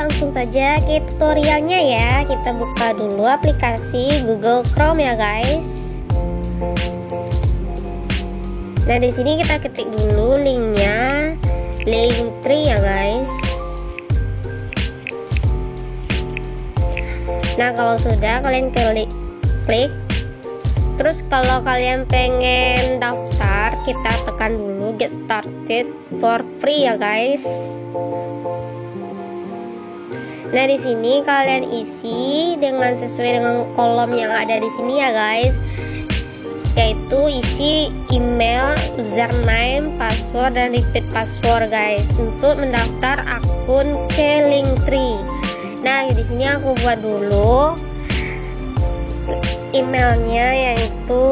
langsung saja ke tutorialnya ya. Kita buka dulu aplikasi Google Chrome ya guys. Nah di sini kita ketik dulu linknya, Linktree ya guys. Nah kalau sudah kalian klik. Terus kalau kalian pengen daftar, kita tekan dulu get started for free ya guys. Nah di sini kalian isi dengan sesuai dengan kolom yang ada di sini ya guys, yaitu isi email, username, password dan repeat password guys untuk mendaftar akun ke Linktree. Nah di sini aku buat dulu emailnya, yaitu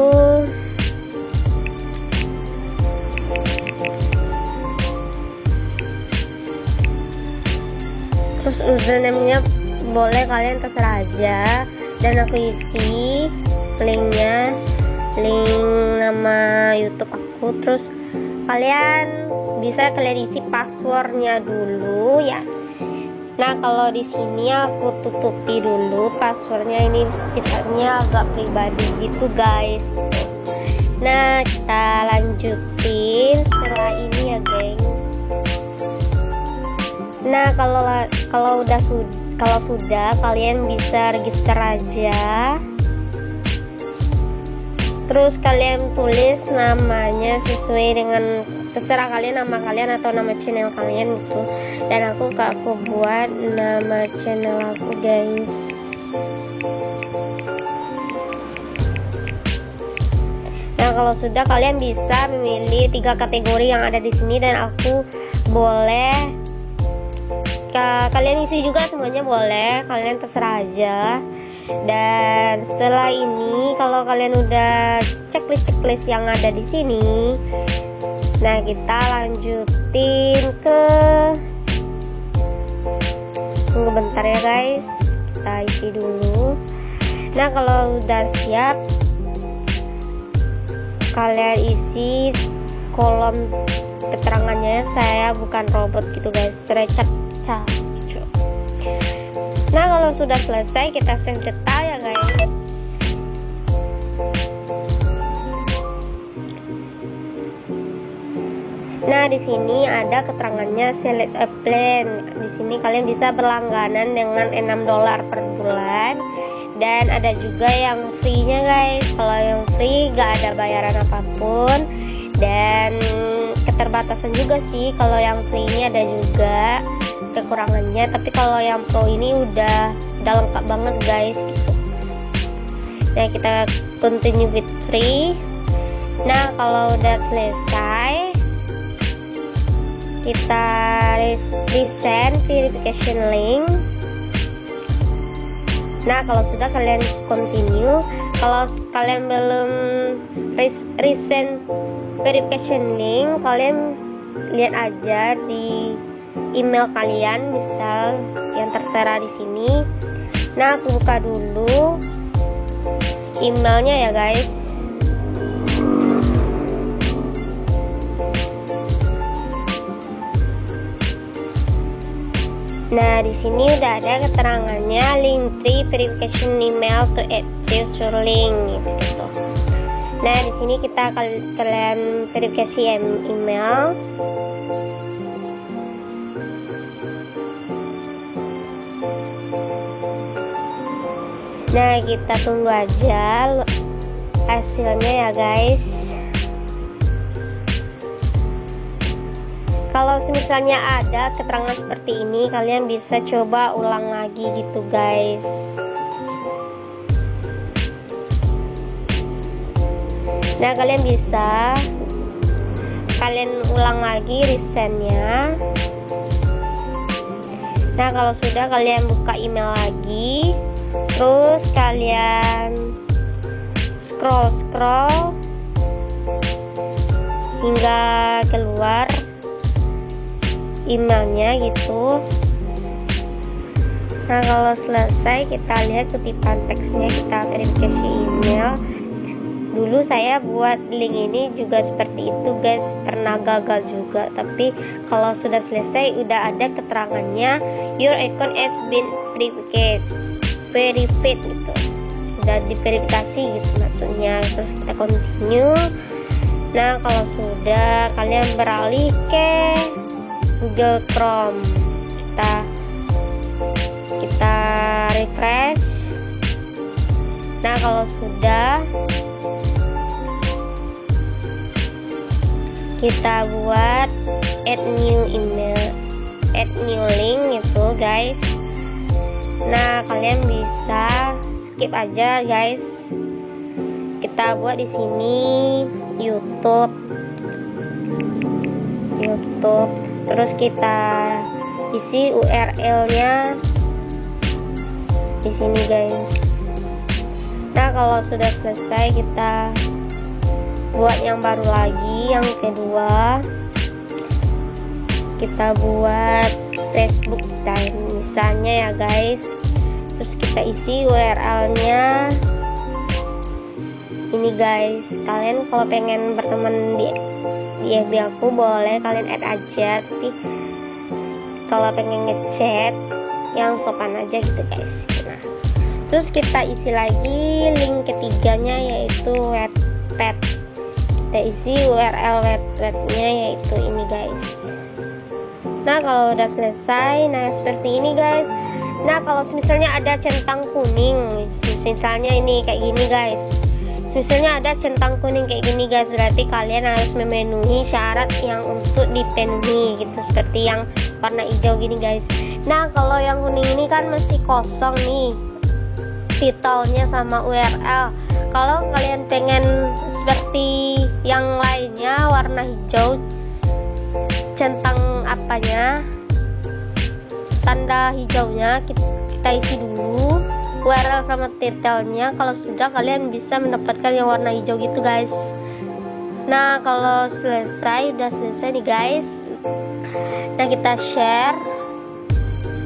terus username-nya boleh kalian terserah aja, dan aku isi linknya, link nama YouTube aku. Terus kalian isi passwordnya dulu ya. Nah kalau di sini aku tutupi dulu passwordnya, ini sifatnya agak pribadi gitu guys. Nah kita lanjutin setelah ini ya guys. Nah kalau sudah kalian bisa register aja. Terus kalian tulis namanya sesuai dengan terserah kalian, nama kalian atau nama channel kalian gitu. Dan aku buat nama channel aku guys. Nah kalau sudah kalian bisa memilih 3 kategori yang ada di sini, dan aku boleh kalian isi juga semuanya, boleh kalian terserah aja. Dan setelah ini kalau kalian udah checklist yang ada di sini, nah kita lanjutin tunggu bentar ya guys, kita isi dulu. Nah kalau udah siap kalian isi kolom keterangannya. Saya bukan robot gitu guys, Richard. Nah kalau sudah selesai kita save data ya guys. Nah di sini ada keterangannya select a plan. Di sini kalian bisa berlangganan dengan $6 per bulan, dan ada juga yang free-nya guys. Kalau yang free gak ada bayaran apapun, dan keterbatasan juga sih. Kalau yang free ini ada juga kekurangannya, tapi kalau yang pro ini udah lengkap banget guys gitu. Nah kita continue with free. Nah kalau udah selesai kita resend verification link. Nah kalau sudah kalian continue. Kalau kalian belum resend verification link, kalian lihat aja di email kalian, misal yang tertera di sini. Nah aku buka dulu emailnya ya guys. Nah di sini udah ada keterangannya Linktree verification email to active your link gitu. Nah di sini kalian verifikasi email. Nah kita tunggu aja hasilnya ya guys. Kalau misalnya ada keterangan seperti ini, kalian bisa coba ulang lagi gitu guys. Nah kalian bisa ulang lagi resendnya. Nah kalau sudah kalian buka email lagi, terus kalian scroll hingga keluar emailnya gitu. Nah kalau selesai kita lihat kutipan teksnya, kita verifikasi email. Dulu saya buat link ini juga seperti itu guys, pernah gagal juga. Tapi kalau sudah selesai udah ada keterangannya, your account has been verified gitu, udah diverifikasi gitu maksudnya. Terus kita continue. Nah kalau sudah, kalian beralih ke Google Chrome, kita refresh. Nah kalau sudah, kita buat add new email, add new link itu guys. Nah kalian bisa skip aja guys. Kita buat di sini YouTube, terus kita isi URL-nya di sini guys. Nah kalau sudah selesai, kita buat yang baru lagi, yang kedua kita buat Facebook kita misalnya ya guys. Terus kita isi URL-nya ini guys. Kalian kalau pengen berteman di FB aku boleh kalian add aja, tapi kalau pengen ngechat yang sopan aja gitu guys. Nah terus kita isi lagi link ketiganya, yaitu Wattpad. Kita isi URL Wattpad-nya yaitu ini guys. Nah kalau udah selesai, nah seperti ini guys. Nah kalau misalnya ada centang kuning, misalnya ini kayak gini guys, misalnya ada centang kuning kayak gini guys, berarti kalian harus memenuhi syarat yang untuk dipenuhi gitu, seperti yang warna hijau gini guys. Nah kalau yang kuning ini kan masih kosong nih titelnya sama URL. Kalau kalian pengen seperti yang lainnya warna hijau, centang apanya, tanda hijaunya kita isi dulu URL sama titelnya. Kalau sudah, kalian bisa mendapatkan yang warna hijau gitu guys. Nah kalau selesai, udah selesai nih guys. Nah kita share,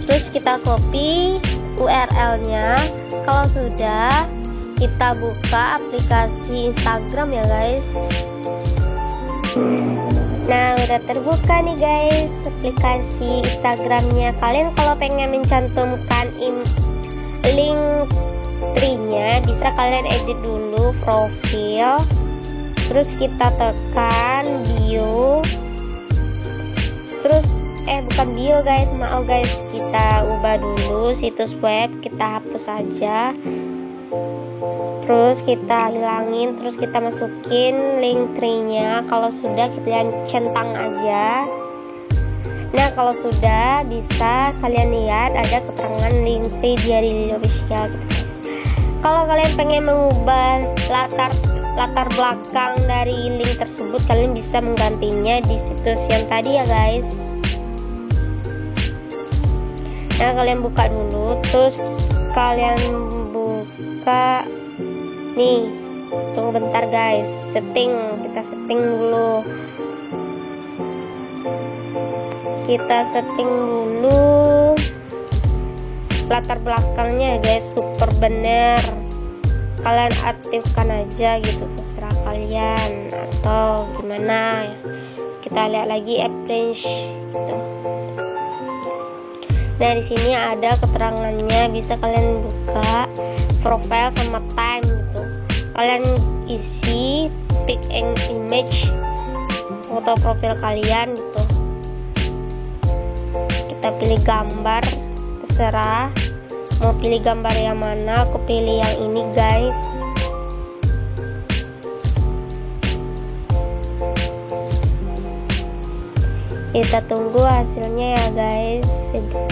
terus kita copy URL-nya. Kalau sudah, kita buka aplikasi Instagram ya guys. Nah udah terbuka nih guys aplikasi Instagramnya. Kalian kalau pengen mencantumkan link tree-nya, bisa kalian edit dulu profil, terus kita tekan bio, terus bukan bio guys, maaf guys, kita ubah dulu situs web, kita hapus aja, terus kita hilangin, terus kita masukin link tree-nya. Kalau sudah, kalian centang aja. Nah kalau sudah, bisa kalian lihat ada keterangan link tree dari official gitu guys. Kalau kalian pengen mengubah latar belakang dari link tersebut, kalian bisa menggantinya di situs yang tadi ya guys. Nah kalian buka dulu, terus kalian buka nih, tunggu bentar guys, kita setting dulu, latar belakangnya guys, super bener. Kalian aktifkan aja gitu, seserah kalian atau gimana. Kita lihat lagi arrange gitu. Nah di sini ada keterangannya, bisa kalian buka profile sama time gitu. Kalian isi pick an image, foto profil kalian gitu. Kita pilih gambar, terserah mau pilih gambar yang mana. Aku pilih yang ini guys. Kita tunggu hasilnya ya guys,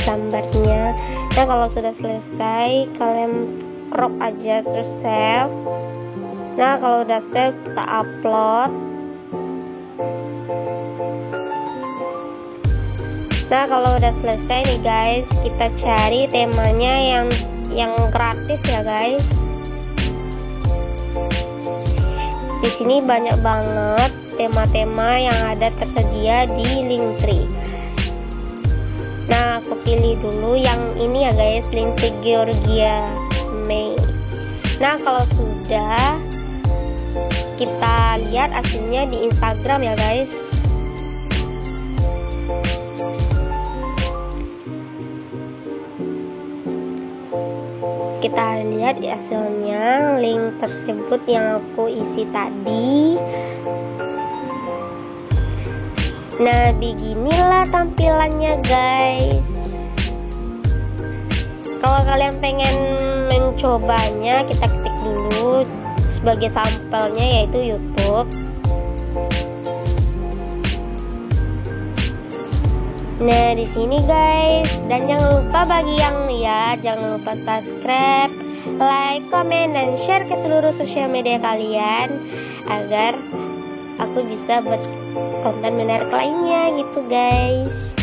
gambarnya. Nah kalau sudah selesai, kalian crop aja terus save. Nah kalau udah save, kita upload. Nah kalau udah selesai nih guys, kita cari temanya yang gratis ya guys. Di sini banyak banget tema-tema yang ada tersedia di Linktree. Nah aku pilih dulu yang ini ya guys, Linktree Georgia May. Nah kalau sudah, kita lihat hasilnya di Instagram ya guys. Kita lihat hasilnya, link tersebut yang aku isi tadi. Nah, beginilah tampilannya guys. Kalau kalian pengen mencobanya, kita ketik dulu sebagai sampelnya yaitu YouTube. Nah, di sini guys, dan jangan lupa bagi yang lihat, jangan lupa subscribe, like, komen, dan share ke seluruh sosial media kalian agar aku bisa buat konten menarik lainnya gitu guys.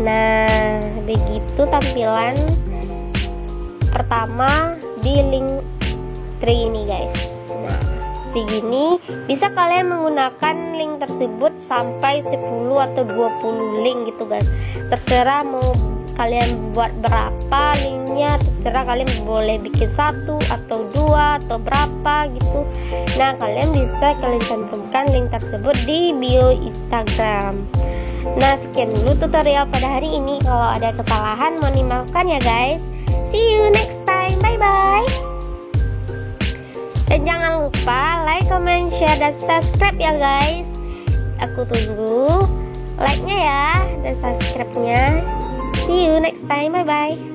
Nah, begitu tampilan pertama di link tree ini guys. Nah, begini bisa kalian menggunakan link tersebut sampai 10 atau 20 link gitu guys. Terserah mau kalian buat berapa linknya, terserah kalian boleh bikin 1 atau 2 atau berapa gitu. Nah, kalian bisa kalian cantumkan link tersebut di bio Instagram. Nah, sekian dulu tutorial pada hari ini. Kalau ada kesalahan mohon dimaafkan ya guys. See you next time, bye bye. Dan jangan lupa like, comment, share, dan subscribe ya guys. Aku tunggu like-nya ya dan subscribe-nya. See you next time, bye bye.